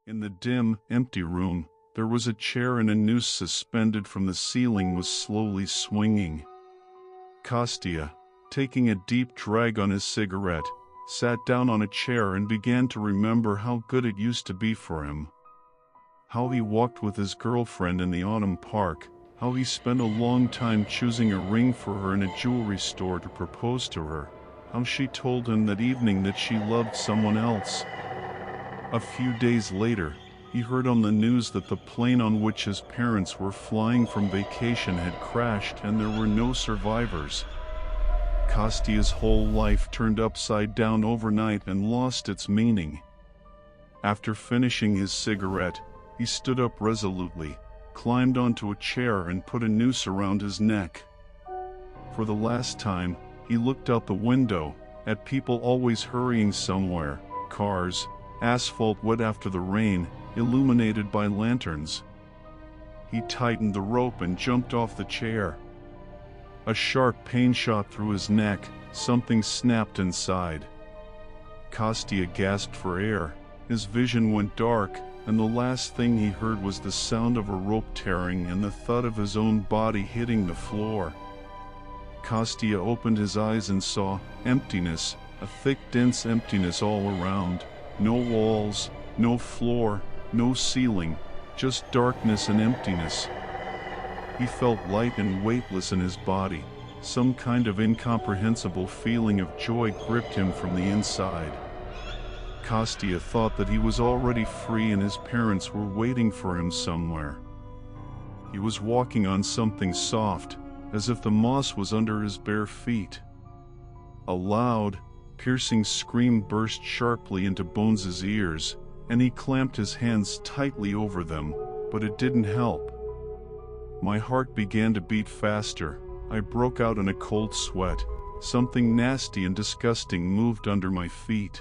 In the dim, empty room, there was a chair and a noose suspended from the ceiling was slowly swinging. Kostya, taking a deep drag on his cigarette, sat down on a chair and began to remember how good it used to be for him. How he walked with his girlfriend in the autumn park, how he spent a long time choosing a ring for her in a jewelry store to propose to her, how she told him that evening that she loved someone else. A few days later, he heard on the news that the plane on which his parents were flying from vacation had crashed and there were no survivors. Kostya's whole life turned upside down overnight and lost its meaning. After finishing his cigarette, he stood up resolutely, climbed onto a chair and put a noose around his neck. For the last time, he looked out the window, at people always hurrying somewhere, cars, asphalt wet after the rain, illuminated by lanterns. He tightened the rope and jumped off the chair. A sharp pain shot through his neck, something snapped inside. Kostya gasped for air, his vision went dark, and the last thing he heard was the sound of a rope tearing and the thud of his own body hitting the floor. Kostya opened his eyes and saw emptiness, a thick, dense emptiness all around. No walls, no floor, no ceiling, just darkness and emptiness. He felt light and weightless in his body. Some kind of incomprehensible feeling of joy gripped him from the inside. Kostya thought that he was already free and his parents were waiting for him somewhere. He was walking on something soft, as if the moss was under his bare feet. A loud, piercing scream burst sharply into Bones's ears, and he clamped his hands tightly over them, but it didn't help. My heart began to beat faster. I broke out in a cold sweat. Something nasty and disgusting moved under my feet.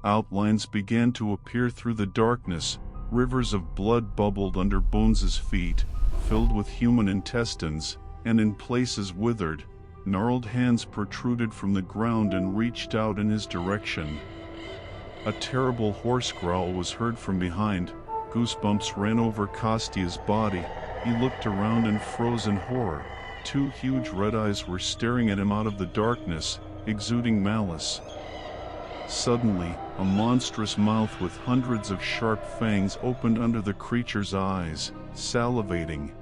Outlines began to appear through the darkness. Rivers of blood bubbled under Bones's feet, filled with human intestines, and in places withered. Gnarled hands protruded from the ground and reached out in his direction. A terrible hoarse growl was heard from behind. Goosebumps ran over Kostya's body. He looked around and froze in horror. Two huge red eyes were staring at him out of the darkness, exuding malice. Suddenly, a monstrous mouth with hundreds of sharp fangs opened under the creature's eyes, salivating.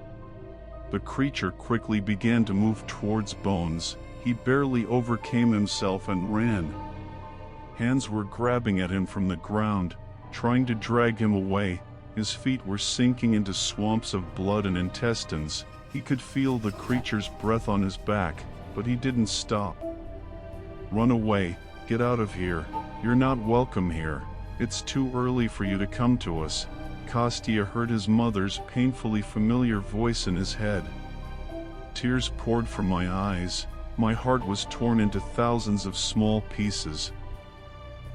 The creature quickly began to move towards Bones. He barely overcame himself and ran. Hands were grabbing at him from the ground, trying to drag him away. His feet were sinking into swamps of blood and intestines. He could feel the creature's breath on his back, but he didn't stop. "Run away, get out of here. You're not welcome here. It's too early for you to come to us." Kostya heard his mother's painfully familiar voice in his head. Tears poured from my eyes. My heart was torn into thousands of small pieces.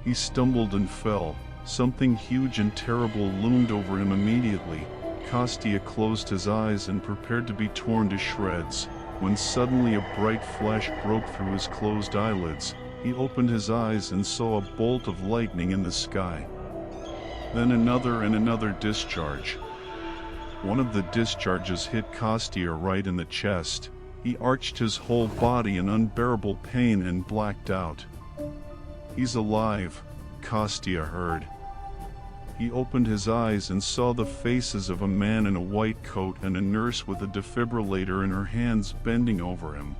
He stumbled and fell. Something huge and terrible loomed over him immediately. Kostya closed his eyes and prepared to be torn to shreds, when suddenly a bright flash broke through his closed eyelids. He opened his eyes and saw a bolt of lightning in the sky. Then another and another discharge. One of the discharges hit Kostya right in the chest. He arched his whole body in unbearable pain and blacked out. "He's alive," Kostya heard. He opened his eyes and saw the faces of a man in a white coat and a nurse with a defibrillator in her hands bending over him.